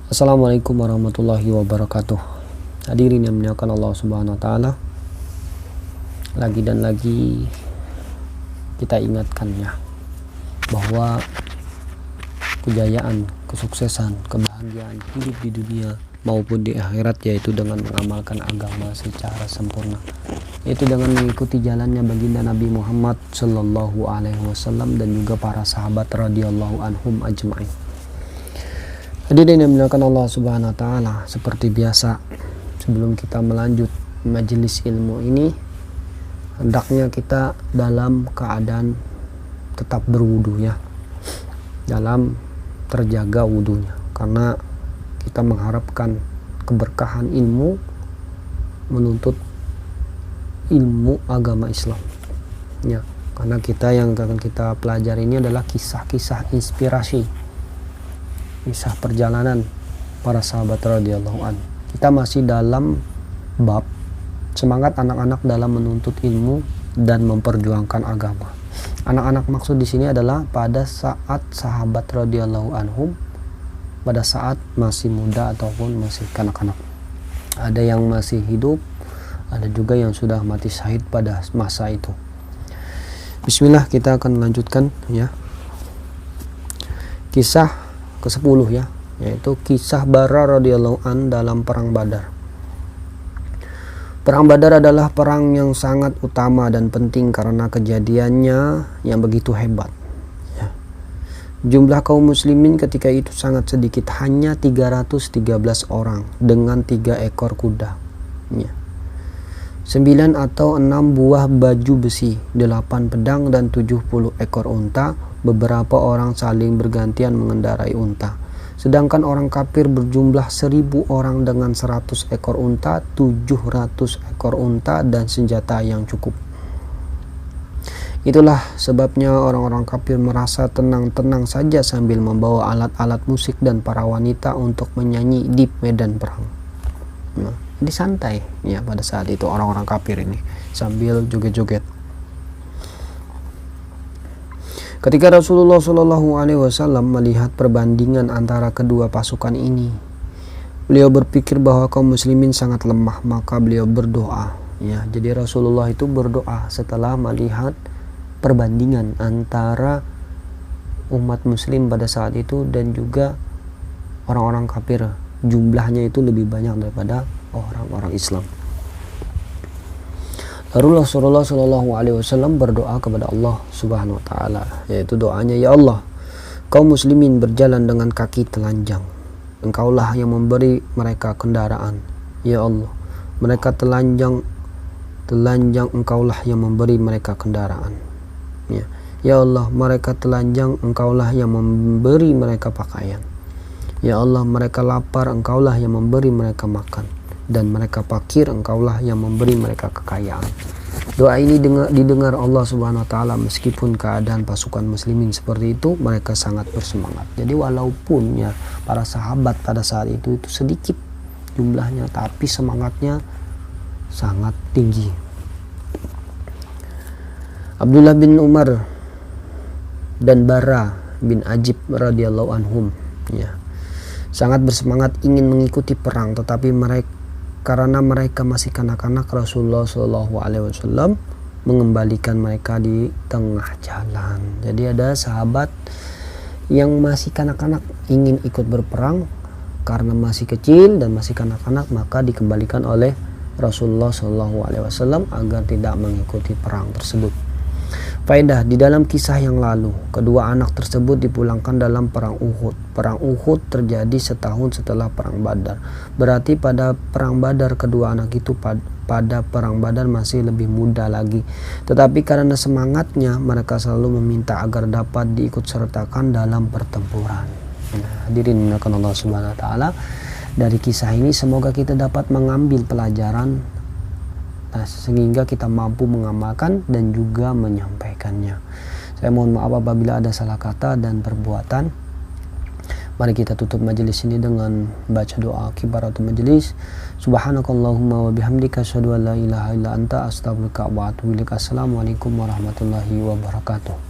Assalamualaikum warahmatullahi wabarakatuh. Hadirin yang dimuliakan Allah Subhanahu wa taala. Lagi dan lagi kita ingatkan ya bahwa kejayaan, kesuksesan, kebahagiaan hidup di dunia maupun di akhirat yaitu dengan mengamalkan agama secara sempurna, yaitu dengan mengikuti jalannya baginda Nabi Muhammad sallallahu alaihi wasallam dan juga para sahabat radhiyallahu anhum ajma'in. Hadirin yang dimuliakan Allah Subhanahu wa taala, seperti biasa sebelum kita melanjut majelis ilmu ini, hendaknya kita dalam keadaan tetap berwudu ya, dalam terjaga wudunya, karena kita mengharapkan keberkahan ilmu, menuntut ilmu agama Islam ya, karena kita yang akan kita pelajari ini adalah kisah-kisah inspirasi, kisah perjalanan para sahabat radhiyallahu anhu. Kita masih dalam bab semangat anak-anak dalam menuntut ilmu dan memperjuangkan agama. Anak-anak maksud di sini adalah pada saat sahabat radhiyallahu anhum, pada saat masih muda ataupun masih kanak-kanak. Ada yang masih hidup, ada juga yang sudah mati syahid pada masa itu. Bismillah, kita akan melanjutkan ya. Kisah ke-10 ya, yaitu kisah Bara radhiyallahu an dalam perang Badar. Perang Badar adalah perang yang sangat utama dan penting karena kejadiannya yang begitu hebat ya. Jumlah kaum muslimin ketika itu sangat sedikit, hanya 313 orang dengan 3 ekor kuda ya. 9 atau 6 buah baju besi, 8 pedang dan 70 ekor unta. Beberapa orang saling bergantian mengendarai unta. Sedangkan orang kafir berjumlah 1000 orang dengan 100 ekor unta, 700 ekor unta dan senjata yang cukup. Itulah sebabnya orang-orang kafir merasa tenang-tenang saja sambil membawa alat-alat musik dan para wanita untuk menyanyi di medan perang. Nah, jadi santai ya pada saat itu orang-orang kafir ini sambil joget-joget. Ketika Rasulullah Shallallahu Alaihi Wasallam melihat perbandingan antara kedua pasukan ini, beliau berpikir bahwa kaum muslimin sangat lemah, maka beliau berdoa. Ya, jadi Rasulullah itu berdoa setelah melihat perbandingan antara umat muslim pada saat itu dan juga orang-orang kafir. Jumlahnya itu lebih banyak daripada orang-orang Islam. Lalu Rasulullah Shallallahu Alaihi Wasallam berdoa kepada Allah Subhanahu Wa Taala, yaitu doanya, ya Allah, kaum muslimin berjalan dengan kaki telanjang, Engkaulah yang memberi mereka kendaraan. Ya Allah, mereka telanjang, Engkaulah yang memberi mereka kendaraan. Ya Allah, mereka telanjang, Engkaulah yang memberi mereka pakaian. Ya Allah, mereka lapar, Engkaulah yang memberi mereka makan. Dan mereka fakir, Engkaulah yang memberi mereka kekayaan. Doa ini didengar Allah Subhanahu wa taala, meskipun keadaan pasukan muslimin seperti itu, mereka sangat bersemangat. Jadi walaupun ya para sahabat pada saat itu sedikit jumlahnya, tapi semangatnya sangat tinggi. Abdullah bin Umar dan Bara bin Ajib radhiyallahu anhum ya, sangat bersemangat ingin mengikuti perang, tetapi karena mereka masih kanak-kanak, Rasulullah Shallallahu Alaihi Wasallam mengembalikan mereka di tengah jalan. Jadi ada sahabat yang masih kanak-kanak ingin ikut berperang, karena masih kecil dan masih kanak-kanak, maka dikembalikan oleh Rasulullah Shallallahu Alaihi Wasallam agar tidak mengikuti perang tersebut. Faedah, di dalam kisah yang lalu, kedua anak tersebut dipulangkan dalam perang Uhud. Perang Uhud terjadi setahun setelah perang Badar. Berarti pada perang Badar kedua anak itu pada perang Badar masih lebih muda lagi. Tetapi karena semangatnya, mereka selalu meminta agar dapat diikut sertakan dalam pertempuran. Nah, hadirin Allah Subhanahu wa taala, dari kisah ini semoga kita dapat mengambil pelajaran, sehingga kita mampu mengamalkan dan juga menyampaikannya. Saya mohon maaf apabila ada salah kata dan perbuatan. Mari kita tutup majelis ini dengan baca doa kifaratul majelis. Subhanakallahumma wa bihamdika asyhadu an la ilaha illa anta astaghfiruka wa atubu ilaik. Assalamualaikum warahmatullahi wabarakatuh.